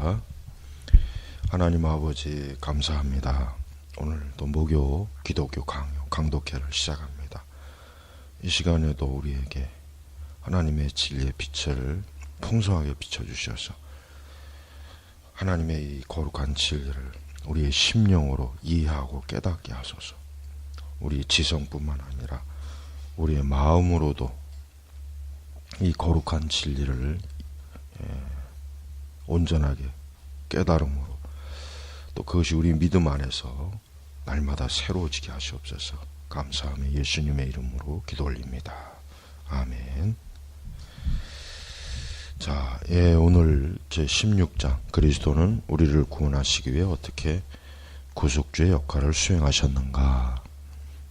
기도합시다. 하나님 아버지 감사합니다. 오늘도 목요 기독교 강독회를 시작합니다. 이 시간에도 우리에게 하나님의 진리의 빛을 풍성하게 비춰주셔서 하나님의 이 거룩한 진리를 우리의 심령으로 이해하고 깨닫게 하소서. 우리 지성뿐만 아니라 우리의 마음으로도 이 거룩한 진리를 온전하게 깨달음으로 또 그것이 우리 믿음 안에서 날마다 새로워지게 하시옵소서. 감사하며 예수님의 이름으로 기도 올립니다. 아멘. 자, 오늘 제16장 그리스도는 우리를 구원하시기 위해 어떻게 구속주의 역할을 수행하셨는가.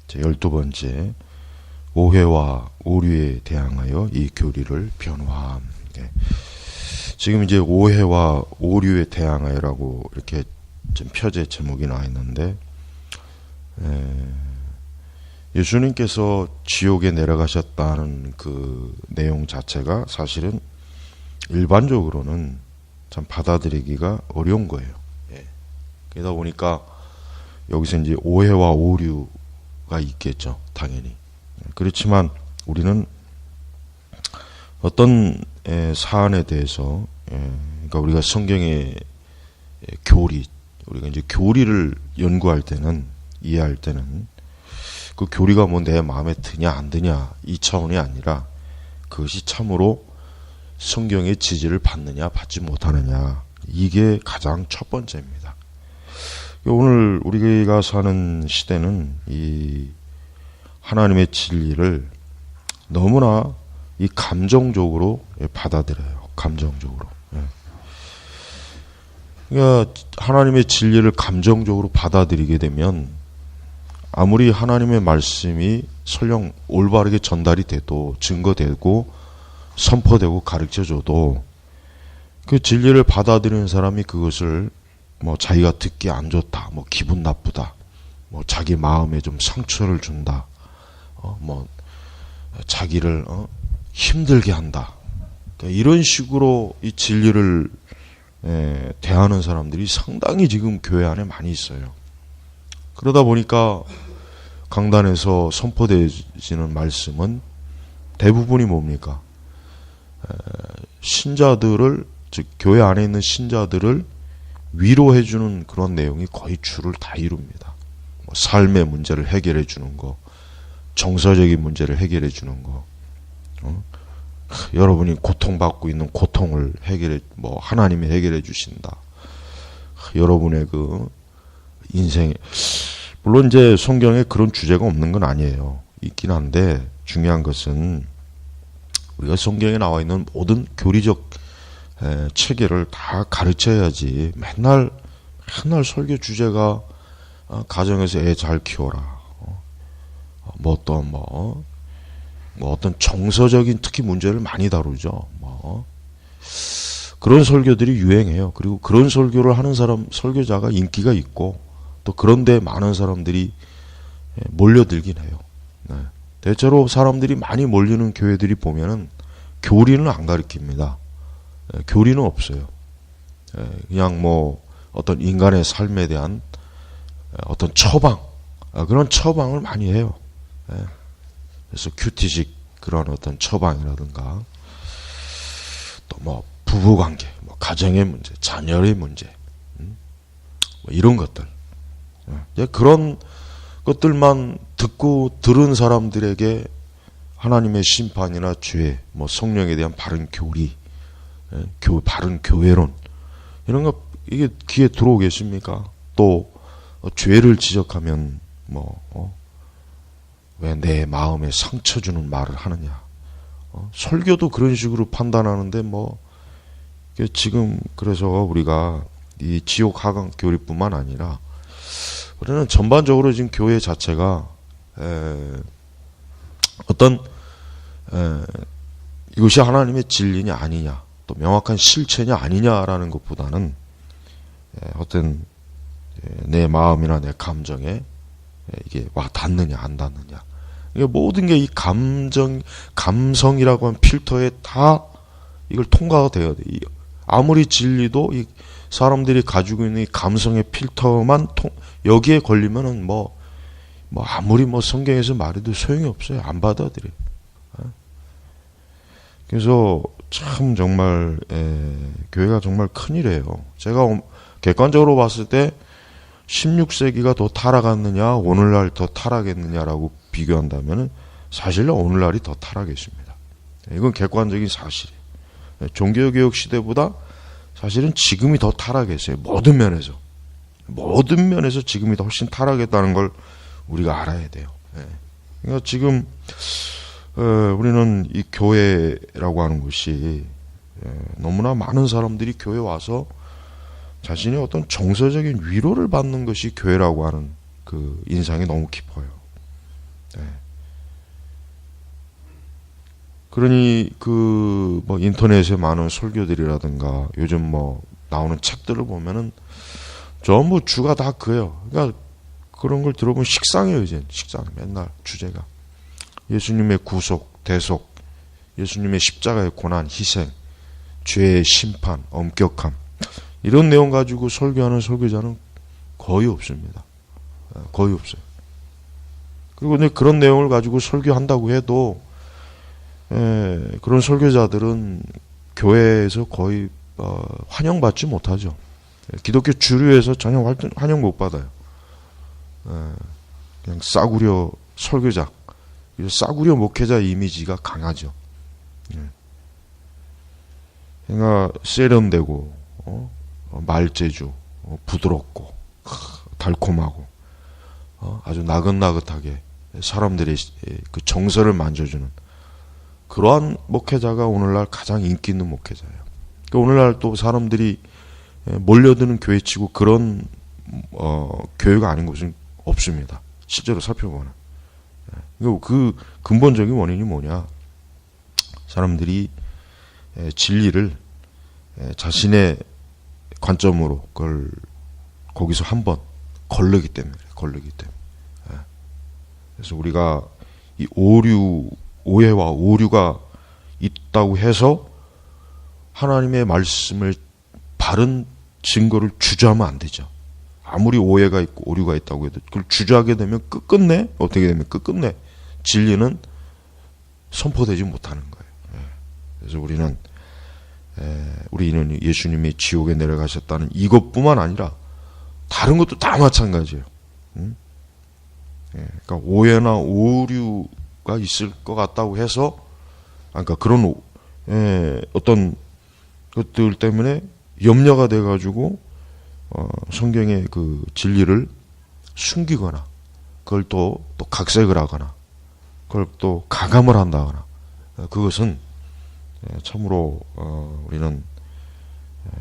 제12번째 오해와 오류에 대항하여 이 교리를 변화함. 지금 이제 오해와 오류에 대항하여라고 이렇게 좀 표제 제목이 나와 있는데, 예수님께서 지옥에 내려가셨다는 그 내용 자체가 사실은 일반적으로는 참 받아들이기가 어려운 거예요. 그러다 보니까 여기서 이제 오해와 오류가 있겠죠, 당연히. 그렇지만 우리는 어떤 사안에 대해서, 그러니까 우리가 성경의 교리, 우리가 이제 교리를 연구할 때는, 이해할 때는 그 교리가 뭐 내 마음에 드냐 안 드냐 이 차원이 아니라 그것이 참으로 성경의 지지를 받느냐 받지 못하느냐, 이게 가장 첫 번째입니다. 오늘 우리가 사는 시대는 이 하나님의 진리를 너무나 이 감정적으로 받아들여요. 감정적으로. 그러니까 하나님의 진리를 감정적으로 받아들이게 되면 아무리 하나님의 말씀이 설령 올바르게 전달이 돼도, 증거되고 선포되고 가르쳐줘도 그 진리를 받아들이는 사람이 그것을 뭐 자기가 듣기 안 좋다, 뭐 기분 나쁘다, 뭐 자기 마음에 좀 상처를 준다, 뭐 자기를 힘들게 한다, 그러니까 이런 식으로 이 진리를 대하는 사람들이 상당히 지금 교회 안에 많이 있어요. 그러다 보니까 강단에서 선포되어지는 말씀은 대부분이 뭡니까? 신자들을, 즉 교회 안에 있는 신자들을 위로해주는 그런 내용이 거의 주를 다 이룹니다. 뭐 삶의 문제를 해결해 주는 거, 정서적인 문제를 해결해 주는 거, 여러분이 고통받고 있는 고통을 뭐 하나님이 해결해 주신다. 여러분의 그 인생에, 물론 이제 성경에 그런 주제가 없는 건 아니에요. 있긴 한데 중요한 것은 우리가 성경에 나와 있는 모든 교리적 체계를 다 가르쳐야지. 맨날 설교 주제가 가정에서 애 잘 키워라, 뭐 어떤 정서적인 특히 문제를 많이 다루죠. 그런 설교들이 유행해요. 그리고 그런 설교를 하는 사람, 설교자가 인기가 있고 또 그런데 많은 사람들이 몰려들긴 해요. 대체로 사람들이 많이 몰리는 교회들이 보면은 교리는 안 가르칩니다. 교리는 없어요. 그냥 뭐 어떤 인간의 삶에 대한 어떤 처방, 그런 처방을 많이 해요. 그래서 큐티식 그런 어떤 처방이라든가 또 뭐 부부관계, 뭐 가정의 문제, 자녀의 문제, 뭐 이런 것들, 그런 것들만 듣고 들은 사람들에게 하나님의 심판이나 죄, 뭐 성령에 대한 바른 교리, 바른 교회론, 이런 거 이게 귀에 들어오겠습니까? 또 죄를 지적하면 왜 내 마음에 상처 주는 말을 하느냐. 설교도 그런 식으로 판단하는데 지금 그래서 우리가 이 지옥 하강 교리뿐만 아니라 우리는 전반적으로 지금 교회 자체가 어떤 이것이 하나님의 진리냐 아니냐, 또 명확한 실체냐 아니냐라는 것보다는 어떤 내 마음이나 내 감정에 이게 와 닿느냐 안 닿느냐, 모든 게 이 감성이라고 하는 필터에 다 이걸 통과가 돼야 돼. 아무리 진리도 이 사람들이 가지고 있는 이 감성의 필터만 여기에 걸리면은 뭐 아무리 성경에서 말해도 소용이 없어요. 안 받아들여요. 그래서 참 정말 교회가 정말 큰일이에요. 제가 객관적으로 봤을 때 16세기가 더 타락했느냐 오늘날 더 타락했느냐라고 비교한다면 사실은 오늘날이 더 타락했습니다. 이건 객관적인 사실이에요. 종교개혁 시대보다 사실은 지금이 더 타락했어요. 모든 면에서 지금이 더 훨씬 타락했다는 걸 우리가 알아야 돼요. 그러니까 지금 우리는 이 교회라고 하는 것이 너무나 많은 사람들이 교회 와서 자신이 어떤 정서적인 위로를 받는 것이 교회라고 하는 그 인상이 너무 깊어요. 그러니 인터넷에 많은 설교들이라든가 요즘 나오는 책들을 보면은 전부 주가 다 그래요. 그러니까 그런 걸 들어보면 식상해요. 이제 식상 맨날 주제가 예수님의 구속, 대속, 예수님의 십자가의 고난, 희생, 죄의 심판, 엄격함 이런 내용 가지고 설교하는 설교자는 거의 없습니다. 거의 없어요. 그리고 그런 내용을 가지고 설교한다고 해도 그런 설교자들은 교회에서 거의 환영받지 못하죠. 기독교 주류에서 전혀 환영 못 받아요. 그냥 싸구려 설교자, 싸구려 목회자 이미지가 강하죠. 그러니까 세련되고 말재주, 부드럽고 달콤하고 아주 나긋나긋하게 사람들의 그 정서를 만져주는 그러한 목회자가 오늘날 가장 인기 있는 목회자예요. 그러니까 오늘날 또 사람들이 몰려드는 교회치고 그런 교회가 아닌 곳은 없습니다. 실제로 살펴보면. 그 근본적인 원인이 뭐냐? 사람들이 진리를 자신의 관점으로 그걸 거기서 한번 걸르기 때문에. 그래서 우리가 이 오해와 오류가 있다고 해서 하나님의 말씀을 바른 증거를 주저하면 안 되죠. 아무리 오해가 있고 오류가 있다고 해도 그걸 주저하게 되면 끝끝내 진리는 선포되지 못하는 거예요. 그래서 우리는 예수님이 지옥에 내려가셨다는 이것뿐만 아니라 다른 것도 다 마찬가지예요. 그러니까 오해나 오류가 있을 것 같다고 해서 그러니까 그런 어떤 것들 때문에 염려가 돼가지고 성경의 그 진리를 숨기거나 그걸 또 각색을 하거나 그걸 또 가감을 한다거나 그것은 참으로 우리는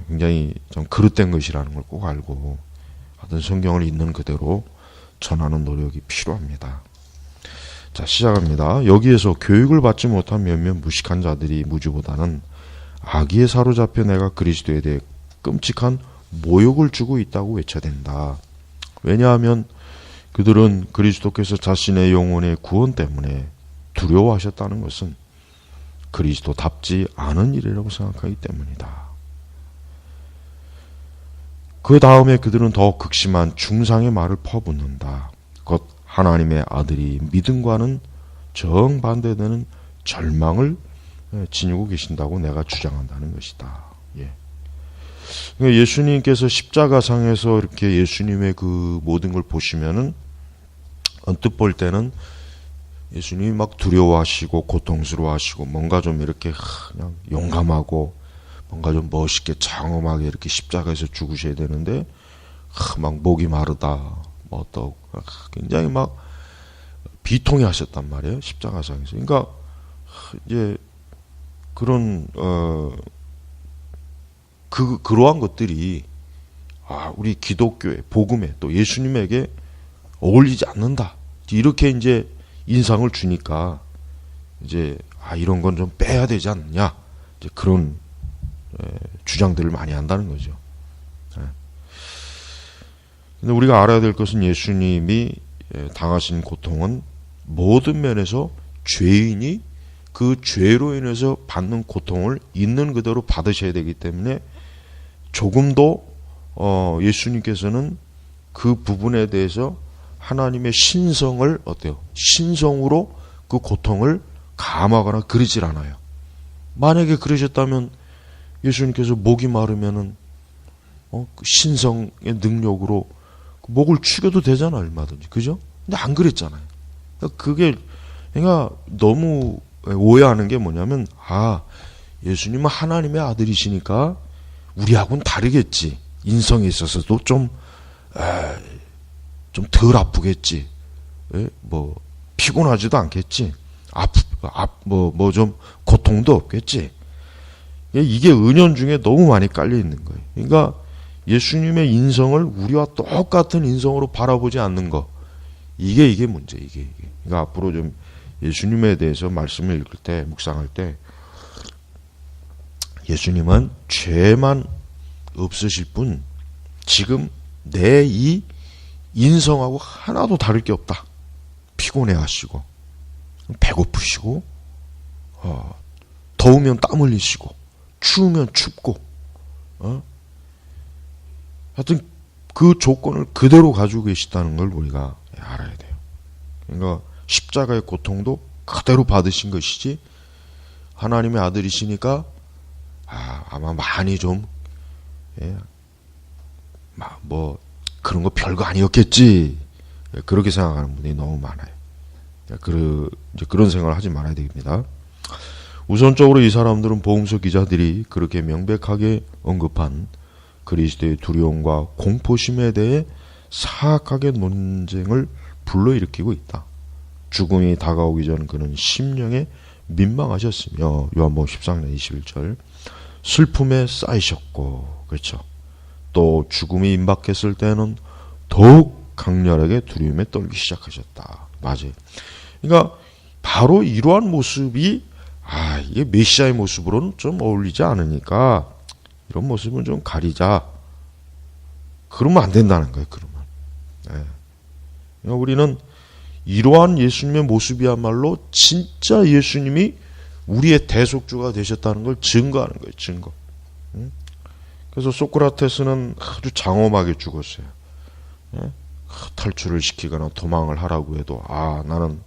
굉장히 좀 그릇된 것이라는 걸 꼭 알고 어떤 성경을 있는 그대로 전하는 노력이 필요합니다. 자, 시작합니다. 여기에서 교육을 받지 못한 몇몇 무식한 자들이 무주보다는 악의에 사로잡혀 내가 그리스도에 대해 끔찍한 모욕을 주고 있다고 외쳐댄다. 왜냐하면 그들은 그리스도께서 자신의 영혼의 구원 때문에 두려워하셨다는 것은 그리스도답지 않은 일이라고 생각하기 때문이다. 그 다음에 그들은 더 극심한 중상의 말을 퍼붓는다. 곧 하나님의 아들이 믿음과는 정반대되는 절망을 지니고 계신다고 내가 주장한다는 것이다. 그러니까 예수님께서 십자가상에서 이렇게 예수님의 그 모든 걸 보시면은 언뜻 볼 때는 예수님이 막 두려워하시고 고통스러워하시고 뭔가 좀 이렇게 그냥 용감하고 뭔가 좀 멋있게 장엄하게 이렇게 십자가에서 죽으셔야 되는데 막 목이 마르다 뭐 또 굉장히 막 비통해 하셨단 말이에요. 십자가상에서. 그러니까 이제 그런 그러한 것들이 우리 기독교의 복음에 또 예수님에게 어울리지 않는다. 이렇게 이제 인상을 주니까 이제 이런 건 좀 빼야 되지 않느냐. 이제 그런 주장들을 많이 한다는 거죠. 근데 우리가 알아야 될 것은 예수님이 당하신 고통은 모든 면에서 죄인이 그 죄로 인해서 받는 고통을 있는 그대로 받으셔야 되기 때문에 조금도 예수님께서는 그 부분에 대해서 하나님의 신성을 어때요? 신성으로 그 고통을 감하거나 그러질 않아요. 만약에 그러셨다면 예수님께서 목이 마르면은 그 신성의 능력으로 목을 축여도 되잖아, 얼마든지. 그죠? 근데 안 그랬잖아요. 그게 그러니까 너무 오해하는 게 뭐냐면 예수님은 하나님의 아들이시니까 우리하고는 다르겠지. 인성에 있어서도 좀 덜 아프겠지. 뭐 피곤하지도 않겠지. 좀 고통도 없겠지. 이게 은연중에 너무 많이 깔려 있는 거예요. 그러니까 예수님의 인성을 우리와 똑같은 인성으로 바라보지 않는 거. 이게 문제, 이게. 그러니까 앞으로 좀 예수님에 대해서 말씀을 읽을 때, 묵상할 때, 예수님은 죄만 없으실 뿐, 지금 내 이 인성하고 하나도 다를 게 없다. 피곤해 하시고, 배고프시고, 더우면 땀 흘리시고, 추우면 춥고, 하여튼 그 조건을 그대로 가지고 계시다는 걸 우리가 알아야 돼요. 그러니까 십자가의 고통도 그대로 받으신 것이지, 하나님의 아들이시니까 아마 많이 좀 그런 거 별거 아니었겠지, 그렇게 생각하는 분이 너무 많아요. 이제 그런 생각을 하지 말아야 됩니다. 우선적으로 이 사람들은 복음서 기자들이 그렇게 명백하게 언급한 그리스도의 두려움과 공포심에 대해 사악하게 논쟁을 불러일으키고 있다. 죽음이 다가오기 전 그는 심령에 민망하셨으며, 요한복음 13장 21절, 슬픔에 쌓이셨고, 그렇죠. 또 죽음이 임박했을 때는 더욱 강렬하게 두려움에 떨기 시작하셨다. 맞아요. 그러니까 바로 이러한 모습이 이게 메시아의 모습으로는 좀 어울리지 않으니까 이런 모습은 좀 가리자. 그러면 안 된다는 거예요. 그러면. 그러니까 우리는 이러한 예수님의 모습이야말로 진짜 예수님이 우리의 대속주가 되셨다는 걸 증거하는 거예요. 증거. 그래서 소크라테스는 아주 장엄하게 죽었어요. 탈출을 시키거나 도망을 하라고 해도 나는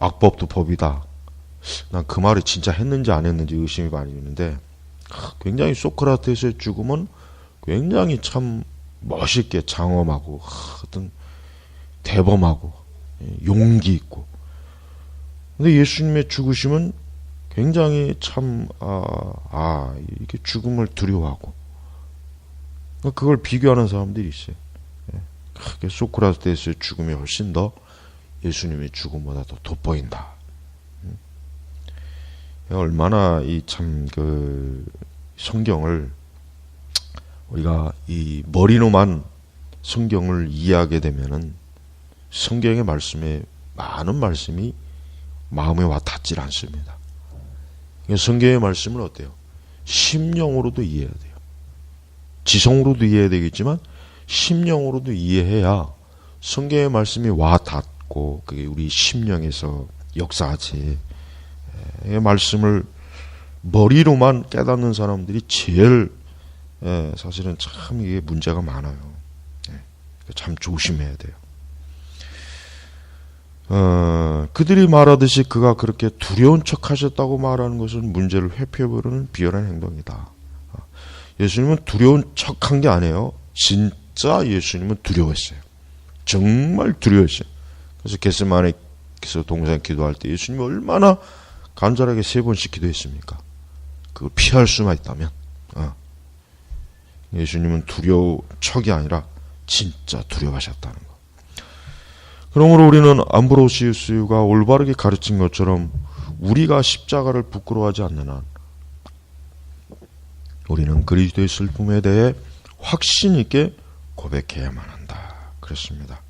악법도 법이다. 난 그 말을 진짜 했는지 안 했는지 의심이 많이 드는데, 굉장히 소크라테스의 죽음은 굉장히 참 멋있게 장엄하고 어떤 대범하고 용기 있고, 근데 예수님의 죽으심은 굉장히 참 이렇게 죽음을 두려워하고, 그걸 비교하는 사람들이 있어요. 소크라테스의 죽음이 훨씬 더 예수님의 죽음보다 더 돋보인다. 얼마나 성경을 우리가 이 머리로만 성경을 이해하게 되면은 성경의 말씀에 많은 말씀이 마음에 와 닿질 않습니다. 성경의 말씀을 어때요? 심령으로도 이해해야 돼요. 지성으로도 이해해야 되겠지만 심령으로도 이해해야 성경의 말씀이 와 닿고 그게 우리 심령에서 역사하지. 이 말씀을 머리로만 깨닫는 사람들이 제일 사실은 참 이게 문제가 많아요. 참 조심해야 돼요. 그들이 말하듯이 그가 그렇게 두려운 척 하셨다고 말하는 것은 문제를 회피해버리는 비열한 행동이다. 예수님은 두려운 척 한 게 아니에요. 진짜 예수님은 두려웠어요. 정말 두려웠어요. 그래서 겟세마네에서 동상 기도할 때 예수님이 얼마나 간절하게 3번씩 기도했습니까? 그걸 피할 수만 있다면. 예수님은 두려운 척이 아니라 진짜 두려워하셨다는 거. 그러므로 우리는 암브로시우스가 올바르게 가르친 것처럼 우리가 십자가를 부끄러워하지 않는 한 우리는 그리스도의 슬픔에 대해 확신 있게 고백해야만 한다. 그렇습니다.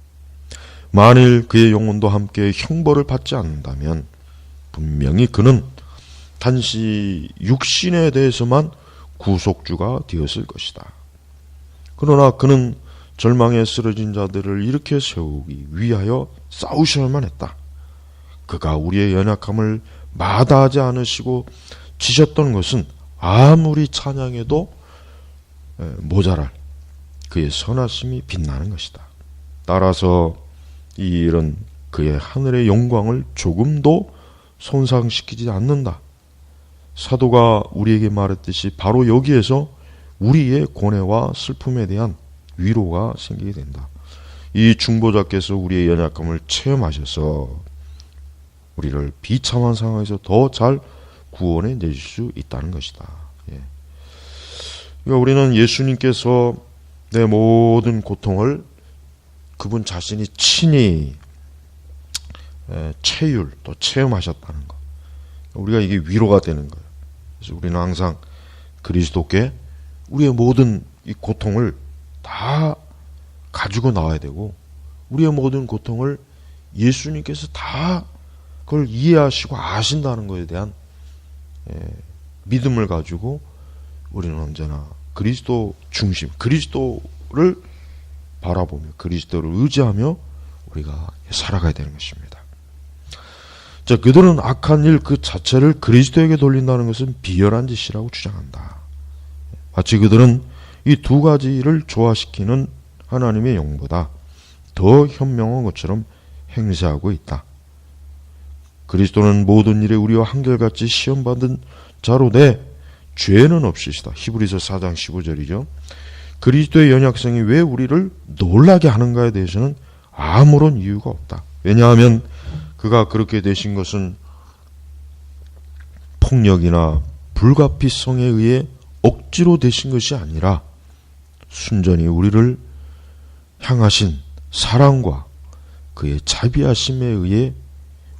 만일 그의 영혼도 함께 형벌을 받지 않는다면 분명히 그는 단지 육신에 대해서만 구속주가 되었을 것이다. 그러나 그는 절망에 쓰러진 자들을 일으켜 세우기 위하여 싸우셔야만 했다. 그가 우리의 연약함을 마다하지 않으시고 지셨던 것은 아무리 찬양해도 모자랄 그의 선하심이 빛나는 것이다. 따라서 이런 그의 하늘의 영광을 조금도 손상시키지 않는다. 사도가 우리에게 말했듯이 바로 여기에서 우리의 고뇌와 슬픔에 대한 위로가 생기게 된다. 이 중보자께서 우리의 연약함을 체험하셔서 우리를 비참한 상황에서 더 잘 구원해 내실 수 있다는 것이다. 그러니까 우리는 예수님께서 내 모든 고통을 그분 자신이 친히 체휼 또 체험하셨다는 것. 우리가 이게 위로가 되는 거예요. 그래서 우리는 항상 그리스도께 우리의 모든 이 고통을 다 가지고 나와야 되고, 우리의 모든 고통을 예수님께서 다 그걸 이해하시고 아신다는 것에 대한 믿음을 가지고 우리는 언제나 그리스도 중심, 그리스도를 바라보며 그리스도를 의지하며 우리가 살아가야 되는 것입니다. 자, 그들은 악한 일 그 자체를 그리스도에게 돌린다는 것은 비열한 짓이라고 주장한다. 마치 그들은 이 두 가지를 조화시키는 하나님의 영보다 더 현명한 것처럼 행세하고 있다. 그리스도는 모든 일에 우리와 한결같이 시험받은 자로 내 죄는 없으시다. 히브리서 4장 15절이죠. 그리스도의 연약성이 왜 우리를 놀라게 하는가에 대해서는 아무런 이유가 없다. 왜냐하면 그가 그렇게 되신 것은 폭력이나 불가피성에 의해 억지로 되신 것이 아니라 순전히 우리를 향하신 사랑과 그의 자비하심에 의해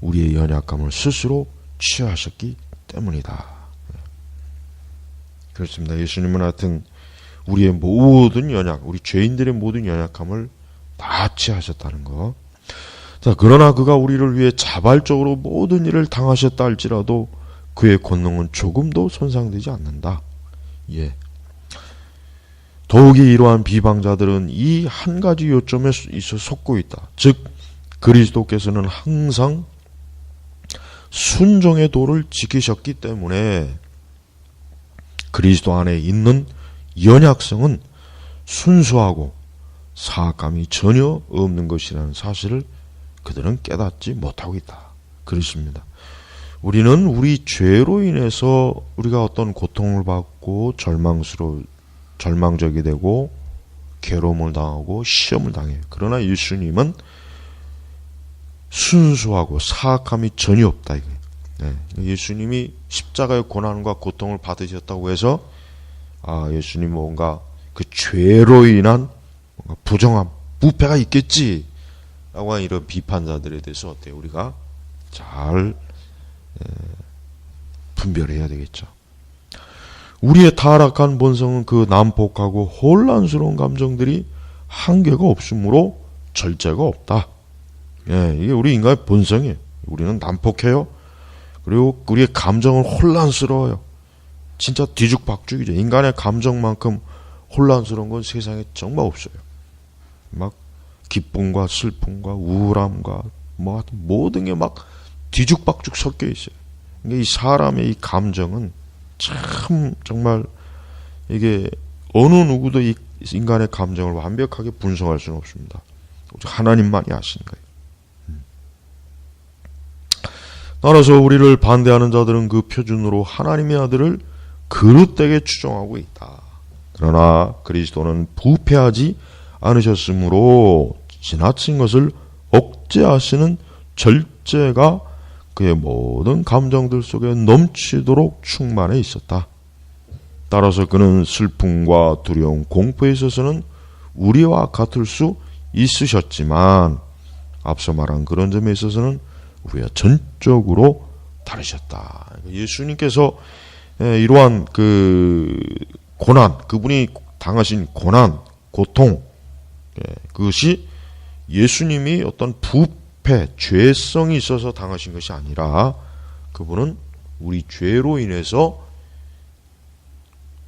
우리의 연약함을 스스로 취하셨기 때문이다. 그렇습니다. 예수님은 하여튼 우리의 모든 연약, 우리 죄인들의 모든 연약함을 다 취하셨다는 것. 자, 그러나 그가 우리를 위해 자발적으로 모든 일을 당하셨다 할지라도 그의 권능은 조금도 손상되지 않는다. 더욱이 이러한 비방자들은 이 한 가지 요점에 있어 속고 있다. 즉 그리스도께서는 항상 순종의 도를 지키셨기 때문에 그리스도 안에 있는 연약성은 순수하고 사악함이 전혀 없는 것이라는 사실을 그들은 깨닫지 못하고 있다. 그렇습니다. 우리는 우리 죄로 인해서 우리가 어떤 고통을 받고 절망적이 되고 괴로움을 당하고 시험을 당해요. 그러나 예수님은 순수하고 사악함이 전혀 없다. 이게. 예수님이 십자가의 고난과 고통을 받으셨다고 해서 예수님 뭔가 그 죄로 인한 뭔가 부정함, 부패가 있겠지 라고 하는 이런 비판자들에 대해서 어때요? 우리가 잘 분별해야 되겠죠. 우리의 타락한 본성은 그 난폭하고 혼란스러운 감정들이 한계가 없으므로 절제가 없다. 이게 우리 인간의 본성이에요. 우리는 난폭해요. 그리고 우리의 감정은 혼란스러워요. 진짜 뒤죽박죽이죠. 인간의 감정만큼 혼란스러운 건 세상에 정말 없어요. 막 기쁨과 슬픔과 우울함과 모든 게 막 뒤죽박죽 섞여 있어요. 이 사람의 이 감정은 참 정말 이게 어느 누구도 이 인간의 감정을 완벽하게 분석할 수는 없습니다. 하나님만이 아시는 거예요. 따라서 우리를 반대하는 자들은 그 표준으로 하나님의 아들을 그릇되게 추정하고 있다. 그러나 그리스도는 부패하지 않으셨으므로 지나친 것을 억제하시는 절제가 그의 모든 감정들 속에 넘치도록 충만해 있었다. 따라서 그는 슬픔과 두려움, 공포에 있어서는 우리와 같을 수 있으셨지만 앞서 말한 그런 점에 있어서는 우리가 전적으로 다르셨다. 예수님께서 이러한 그 고난, 그분이 당하신 고난, 고통, 그것이 예수님이 어떤 부패, 죄성이 있어서 당하신 것이 아니라 그분은 우리 죄로 인해서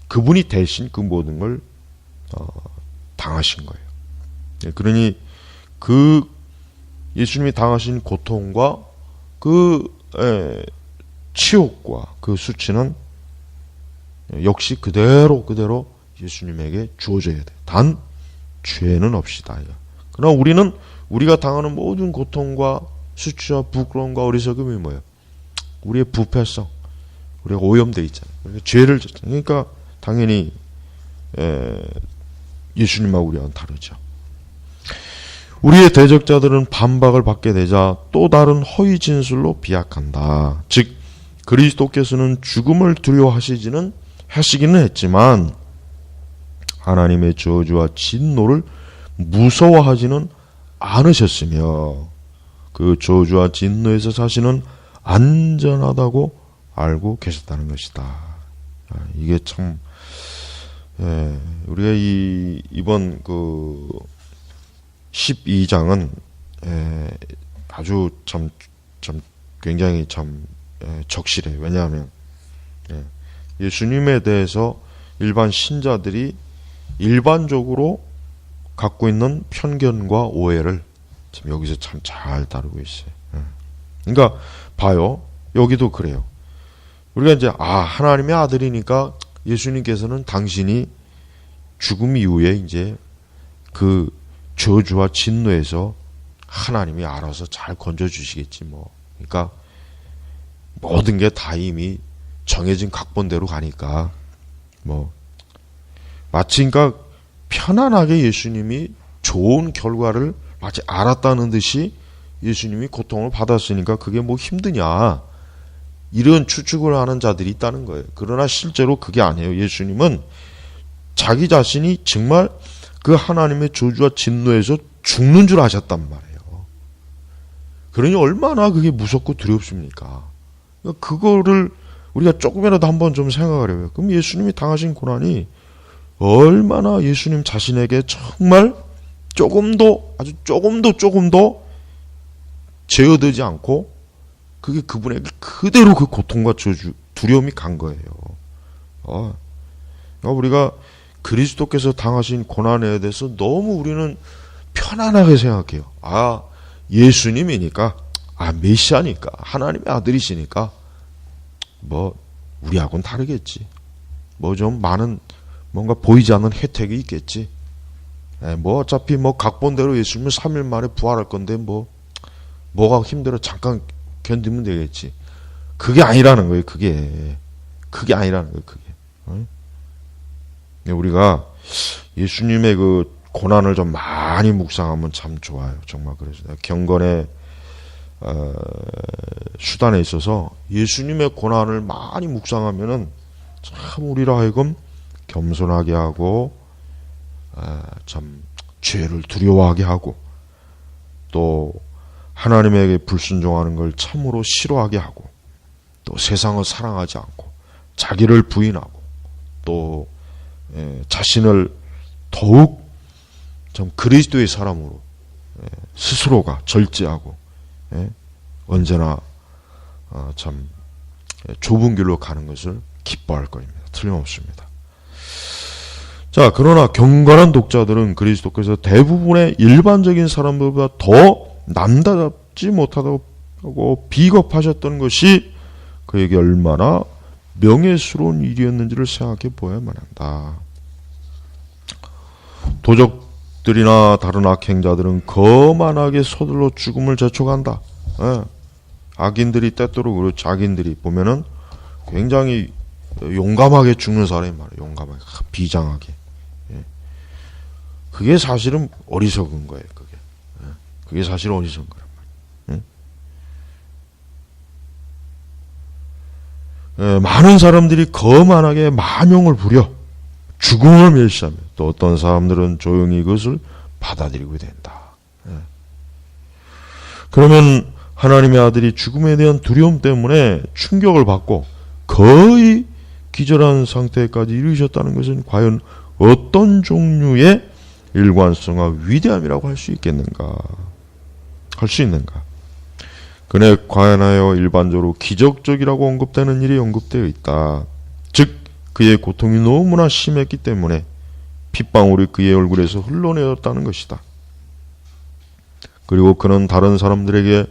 그분이 대신 그 모든 걸 당하신 거예요. 그러니 그 예수님이 당하신 고통과 그 치욕과 그 수치는 역시 그대로 예수님에게 주어져야 돼. 단 죄는 없이다. 그러나 우리가 당하는 모든 고통과 수치와 부끄러움과 어리석음이 뭐예요? 우리의 부패성, 우리가 오염되어 있잖아요. 그러니까 죄를 졌잖아요. 그러니까 당연히 예수님하고 우리와는 다르죠. 우리의 대적자들은 반박을 받게 되자 또 다른 허위 진술로 비약한다. 즉 그리스도께서는 죽음을 두려워하시기는 했지만 하나님의 저주와 진노를 무서워하지는 않으셨으며 그 저주와 진노에서 자신은 안전하다고 알고 계셨다는 것이다. 이게 참 우리가 이번 그 12장은 아주 참 굉장히 참 적실해요. 왜냐하면 예수님에 대해서 일반 신자들이 일반적으로 갖고 있는 편견과 오해를 지금 여기서 참 잘 다루고 있어요. 그러니까 봐요. 여기도 그래요. 우리가 이제 하나님의 아들이니까 예수님께서는 당신이 죽음 이후에 이제 그 저주와 진노에서 하나님이 알아서 잘 건져주시겠지 뭐. 그러니까 모든 게 다 이미 정해진 각본대로 가니까 뭐 마치 그러니까 편안하게 예수님이 좋은 결과를 마치 알았다는 듯이 예수님이 고통을 받았으니까 그게 뭐 힘드냐 이런 추측을 하는 자들이 있다는 거예요. 그러나 실제로 그게 아니에요. 예수님은 자기 자신이 정말 그 하나님의 저주와 진노에서 죽는 줄 아셨단 말이에요. 그러니 얼마나 그게 무섭고 두렵습니까? 그러니까 그거를 우리가 조금이라도 한번 좀 생각을 해요. 그럼 예수님이 당하신 고난이 얼마나 예수님 자신에게 정말 아주 조금도 제어되지 않고 그게 그분에게 그대로 그 고통과 저주, 두려움이 간 거예요. 그러니까 우리가 그리스도께서 당하신 고난에 대해서 너무 우리는 편안하게 생각해요. 예수님이니까, 메시아니까, 하나님의 아들이시니까, 뭐, 우리하고는 다르겠지. 뭐 좀 많은, 뭔가 보이지 않는 혜택이 있겠지. 뭐 어차피 뭐 각본대로 예수님은 3일 만에 부활할 건데 뭐가 힘들어 잠깐 견디면 되겠지. 그게 아니라는 거예요. 그게 아니라는 거예요. 그게. 우리가 예수님의 그 고난을 좀 많이 묵상하면 참 좋아요. 정말 그래서 경건의 수단에 있어서 예수님의 고난을 많이 묵상하면은 참 우리로 하여금 겸손하게 하고 참 죄를 두려워하게 하고 또 하나님에게 불순종하는 걸 참으로 싫어하게 하고 또 세상을 사랑하지 않고 자기를 부인하고 또 자신을 더욱 참 그리스도의 사람으로 스스로가 절제하고 언제나 참 좁은 길로 가는 것을 기뻐할 것입니다. 틀림없습니다. 자, 그러나 경건한 독자들은 그리스도께서 대부분의 일반적인 사람들보다 더 남다르지 못하다고 비겁하셨던 것이 그에게 얼마나 명예스러운 일이었는지를 생각해 보아야만 한다. 도적들이나 다른 악행자들은 거만하게 서둘러 죽음을 재촉한다. 악인들이 때때로 그렇죠. 자기들이 보면은 굉장히 용감하게 죽는 사람이 많아요. 용감하게, 비장하게. 그게 사실은 어리석은 거예요. 그게 사실은 어리석은 거란 말이에요. 많은 사람들이 거만하게 만용을 부려 죽음을 멸시하며 또 어떤 사람들은 조용히 그것을 받아들이게 된다. 그러면 하나님의 아들이 죽음에 대한 두려움 때문에 충격을 받고 거의 기절한 상태까지 이르셨다는 것은 과연 어떤 종류의 일관성과 위대함이라고 할 수 있겠는가? 할 수 있는가? 그에 관하여 일반적으로 기적적이라고 언급되는 일이 언급되어 있다. 즉 그의 고통이 너무나 심했기 때문에 핏방울이 그의 얼굴에서 흘러내렸다는 것이다. 그리고 그는 다른 사람들에게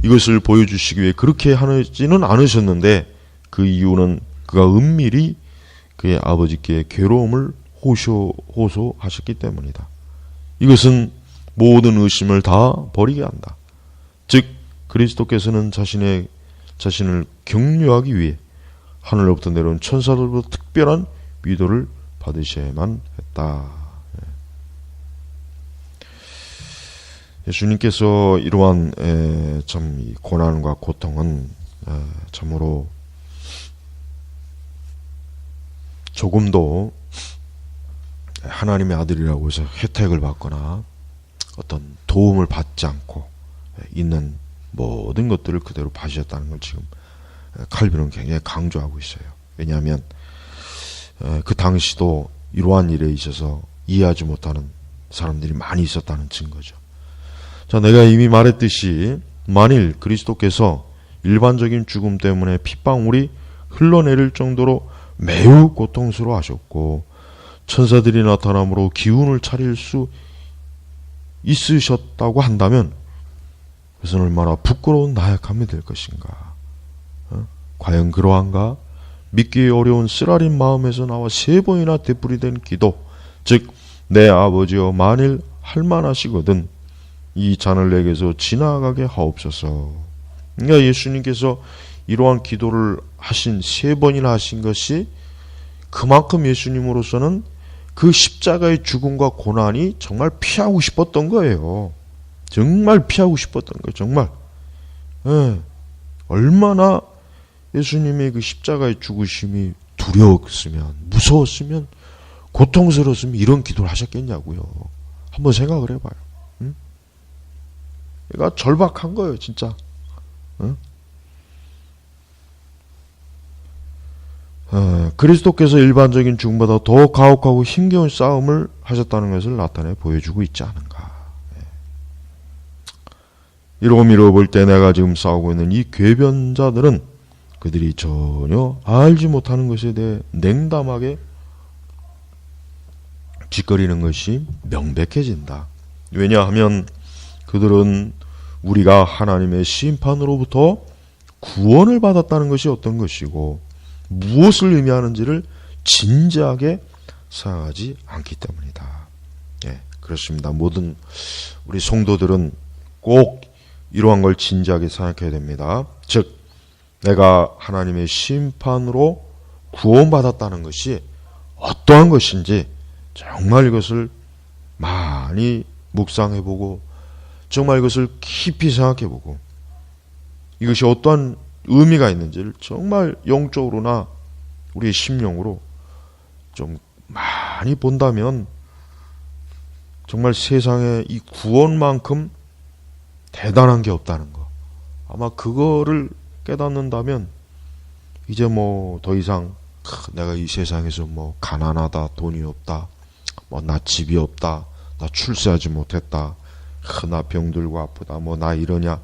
이것을 보여주시기 위해 그렇게 하지는 않으셨는데 그 이유는 그가 은밀히 그의 아버지께 괴로움을 호소하셨기 때문이다. 이것은 모든 의심을 다 버리게 한다. 즉 그리스도께서는 자신을 격려하기 위해 하늘로부터 내려온 천사들로부터 특별한 위도를 받으셔야만 했다. 예수님께서 이러한 참 고난과 고통은 참으로 조금도 하나님의 아들이라고 해서 혜택을 받거나 어떤 도움을 받지 않고 있는 모든 것들을 그대로 받으셨다는 걸 지금 칼빈은 굉장히 강조하고 있어요. 왜냐하면 그 당시도 이러한 일에 있어서 이해하지 못하는 사람들이 많이 있었다는 증거죠. 자, 내가 이미 말했듯이 만일 그리스도께서 일반적인 죽음 때문에 핏방울이 흘러내릴 정도로 매우 고통스러워하셨고 천사들이 나타남으로 기운을 차릴 수 있으셨다고 한다면 그것은 얼마나 부끄러운 나약함이 될 것인가. 과연 그러한가? 믿기 어려운 쓰라린 마음에서 나와 3번이나 되풀이된 기도, 즉 내 아버지여 만일 할만하시거든 이 잔을 내게서 지나가게 하옵소서. 그러니까 예수님께서 이러한 기도를 하신 3번이나 하신 것이 그만큼 예수님으로서는 그 십자가의 죽음과 고난이 정말 피하고 싶었던 거예요. 정말 피하고 싶었던 거예요. 정말. 얼마나 예수님의 그 십자가의 죽으심이 두려웠으면, 무서웠으면, 고통스러웠으면 이런 기도를 하셨겠냐고요. 한번 생각을 해봐요. 그러니까 절박한 거예요, 진짜. 그리스도께서 일반적인 죽음보다 더 가혹하고 힘겨운 싸움을 하셨다는 것을 나타내 보여주고 있지 않은가. 이러고 볼 때 내가 지금 싸우고 있는 이 궤변자들은 그들이 전혀 알지 못하는 것에 대해 냉담하게 짓거리는 것이 명백해진다. 왜냐하면 그들은 우리가 하나님의 심판으로부터 구원을 받았다는 것이 어떤 것이고 무엇을 의미하는지를 진지하게 생각하지 않기 때문이다. 예, 그렇습니다. 모든 우리 성도들은 꼭 이러한 걸 진지하게 생각해야 됩니다. 즉 내가 하나님의 심판으로 구원받았다는 것이 어떠한 것인지 정말 이것을 많이 묵상해보고 정말 이것을 깊이 생각해보고 이것이 어떠한 의미가 있는지를 정말 영적으로나 우리의 심령으로 좀 많이 본다면 정말 세상에 이 구원만큼 대단한 게 없다는 거. 아마 그거를 깨닫는다면 이제 뭐 더 이상 내가 이 세상에서 뭐 가난하다, 돈이 없다, 뭐 나 집이 없다, 나 출세하지 못했다, 나 병들고 아프다, 뭐 나 이러냐,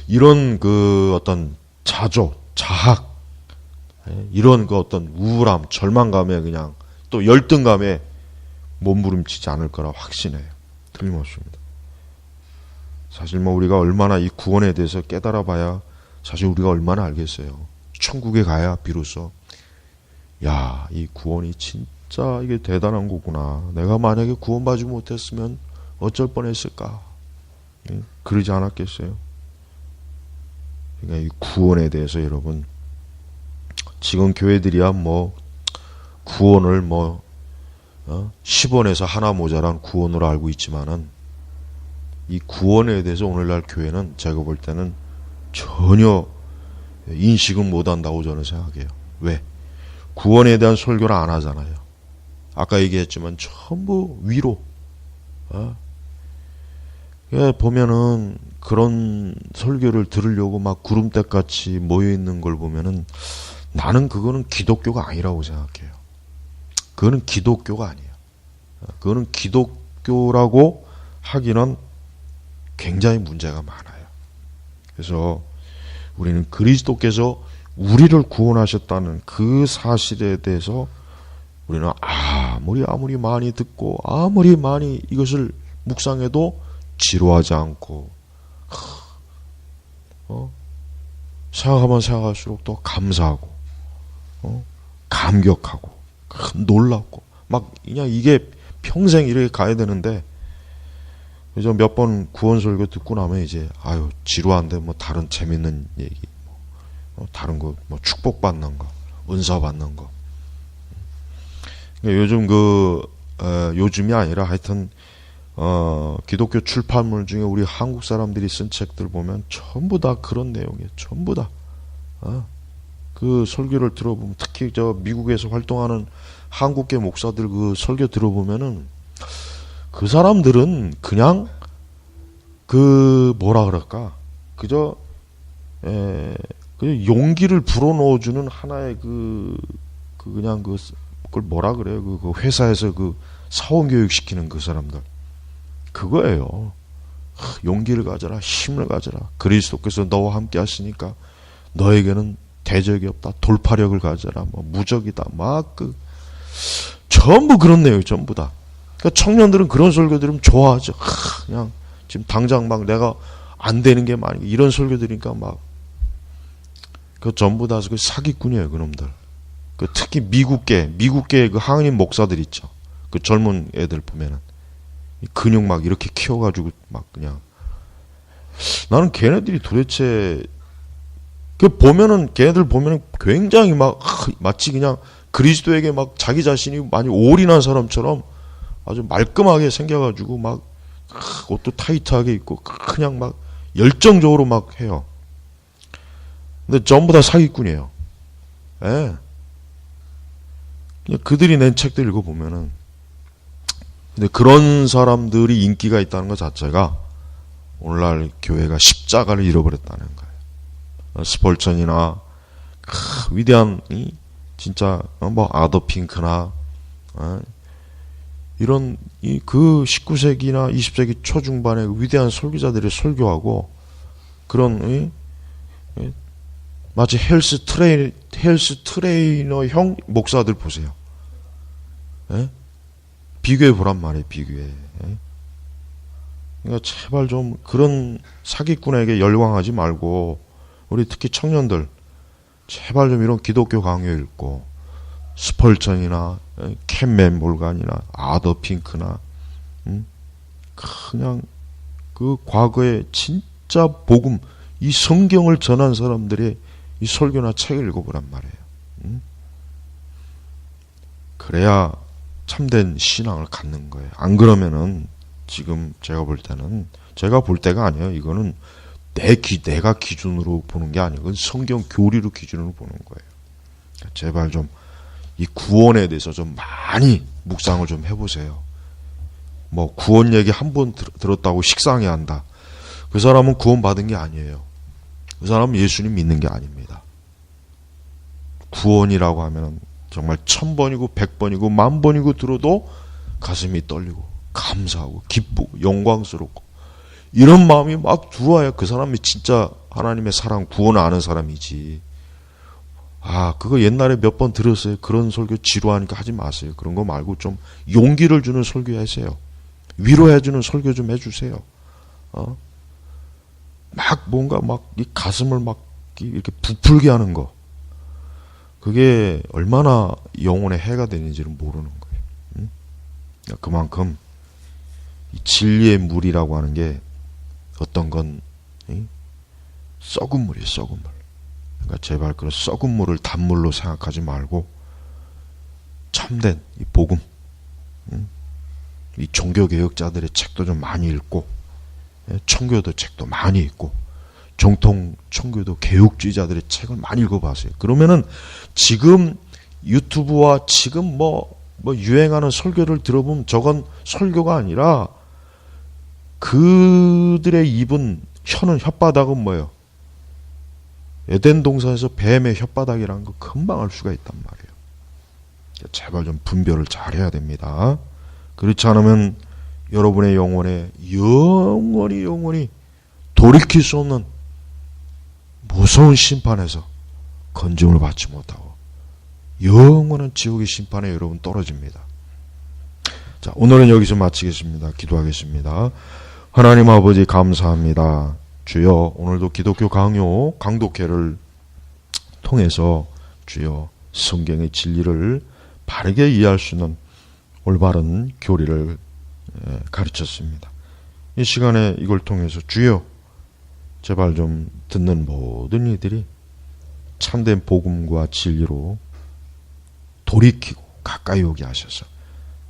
이런 그 어떤 자조, 자학, 이런 그 어떤 우울함, 절망감에 그냥 또 열등감에 몸부림치지 않을 거라 확신해요. 틀림없습니다. 사실 뭐 우리가 얼마나 이 구원에 대해서 깨달아 봐야 사실 우리가 얼마나 알겠어요. 천국에 가야 비로소 야, 이 구원이 진짜 이게 대단한 거구나. 내가 만약에 구원받지 못했으면 어쩔 뻔했을까? 그러지 않았겠어요? 그러니까 이 구원에 대해서 여러분 지금 교회들이야 뭐 구원을 뭐 10원에서 하나 모자란 구원으로 알고 있지만은 이 구원에 대해서 오늘날 교회는 제가 볼 때는 전혀 인식을 못한다고 저는 생각해요. 왜? 구원에 대한 설교를 안 하잖아요. 아까 얘기했지만 전부 위로. 보면은 그런 설교를 들으려고 막 구름대같이 모여있는 걸 보면은 나는 그거는 기독교가 아니라고 생각해요. 그거는 기독교가 아니에요. 그거는 기독교라고 하기는 굉장히 문제가 많아요. 그래서 우리는 그리스도께서 우리를 구원하셨다는 그 사실에 대해서 우리는 아무리 많이 듣고 아무리 많이 이것을 묵상해도 지루하지 않고 생각하면 생각할수록 또 감사하고 감격하고 놀랍고 막 그냥 이게 평생 이렇게 가야 되는데 그래서 몇 번 구원 설교 듣고 나면 이제 아유 지루한데 뭐 다른 재밌는 얘기 다른 거 뭐 축복 받는 거 은사 받는 거 요즘 요즘이 아니라 하여튼 기독교 출판물 중에 우리 한국 사람들이 쓴 책들 보면 전부 다 그런 내용이에요. 전부 다. 그 설교를 들어보면 특히 저 미국에서 활동하는 한국계 목사들 그 설교 들어보면은 그 사람들은 그냥 그 뭐라 그럴까 그저 용기를 불어넣어주는 하나의 그냥 그걸 뭐라 그래요 그 회사에서 그 사원 교육 시키는 그 사람들 그거예요. 용기를 가져라 힘을 가져라 그리스도께서 너와 함께 하시니까 너에게는 대적이 없다 돌파력을 가져라 뭐 무적이다 막 전부 그런 내용이 전부 다. 그러니까 청년들은 그런 설교 들으면 좋아하죠. 그냥 지금 당장 막 내가 안 되는 게 많이 이런 설교 들으니까 막 그 전부 다 그 사기꾼이에요 그놈들. 그 특히 미국계 그 한인 목사들 있죠. 그 젊은 애들 보면은 근육 막 이렇게 키워가지고 막 그냥 나는 걔네들이 도대체 보면은 걔네들 보면은 굉장히 막 마치 그냥 그리스도에게 막 자기 자신이 많이 올인한 사람처럼 아주 말끔하게 생겨가지고 막 옷도 타이트하게 입고 그냥 막 열정적으로 막 해요. 근데 전부 다 사기꾼이에요. 예. 그들이 낸 책들 읽어보면은 근데 그런 사람들이 인기가 있다는 것 자체가 오늘날 교회가 십자가를 잃어버렸다는 거예요. 스펄전이나 위대한 진짜 뭐 아더 핑크나 이런 그 19세기나 20세기 초중반의 위대한 설교자들이 설교하고 그런 마치 헬스 트레이너형 목사들 보세요. 예? 비교해 보란 말이에요. 비교해. 예? 그러니까 제발 좀 그런 사기꾼에게 열광하지 말고 우리 특히 청년들 제발 좀 이런 기독교 강요 읽고 스펄전이나 캔맨 몰간이나 아더 핑크나 그냥 그 과거에 진짜 복음 이 성경을 전한 사람들의 이 설교나 책을 읽어보란 말이에요. 그래야 참된 신앙을 갖는 거예요. 안 그러면은 지금 제가 볼 때가 아니에요. 이거는 내가 기준으로 보는 게 아니고 성경 교리로 기준으로 보는 거예요. 제발 좀 이 구원에 대해서 좀 많이 묵상을 좀 해보세요. 뭐 구원 얘기 한 번 들었다고 식상해 한다. 그 사람은 구원 받은 게 아니에요. 그 사람은 예수님 믿는 게 아닙니다. 구원이라고 하면 정말 1000번이고 100번이고 10,000번이고 들어도 가슴이 떨리고 감사하고 기쁘고 영광스럽고 이런 마음이 막 들어와야 그 사람이 진짜 하나님의 사랑 구원을 아는 사람이지. 그거 옛날에 몇 번 들었어요. 그런 설교 지루하니까 하지 마세요. 그런 거 말고 좀 용기를 주는 설교 하세요. 위로해주는 설교 좀 해주세요. 막 뭔가 막 이 가슴을 막 이렇게 부풀게 하는 거. 그게 얼마나 영혼에 해가 되는지를 모르는 거예요. 그만큼 이 진리의 물이라고 하는 게 어떤 건 썩은 물이에요. 썩은 물. 그러니까 제발 그런 썩은 물을 단물로 생각하지 말고 참된 이 복음, 이 종교개혁자들의 책도 좀 많이 읽고 청교도 책도 많이 읽고 정통 청교도 개혁주의자들의 책을 많이 읽어봤어요. 그러면은 지금 유튜브와 지금 뭐 유행하는 설교를 들어보면 저건 설교가 아니라 그들의 입은 혀는 혓바닥은 뭐예요? 에덴 동산에서 뱀의 혓바닥이라는 거 금방 알 수가 있단 말이에요. 제발 좀 분별을 잘 해야 됩니다. 그렇지 않으면 여러분의 영혼에 영원히 돌이킬 수 없는 무서운 심판에서 건짐을 받지 못하고 영원한 지옥의 심판에 여러분 떨어집니다. 자, 오늘은 여기서 마치겠습니다. 기도하겠습니다. 하나님 아버지 감사합니다. 주여 오늘도 기독교 강독회를 통해서 주여 성경의 진리를 바르게 이해할 수 있는 올바른 교리를 가르쳤습니다. 이 시간에 이걸 통해서 주여 제발 좀 듣는 모든 이들이 참된 복음과 진리로 돌이키고 가까이 오게 하셔서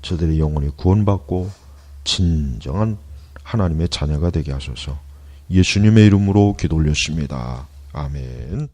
저들의 영혼이 구원받고 진정한 하나님의 자녀가 되게 하소서. 예수님의 이름으로 기도 올렸습니다. 아멘.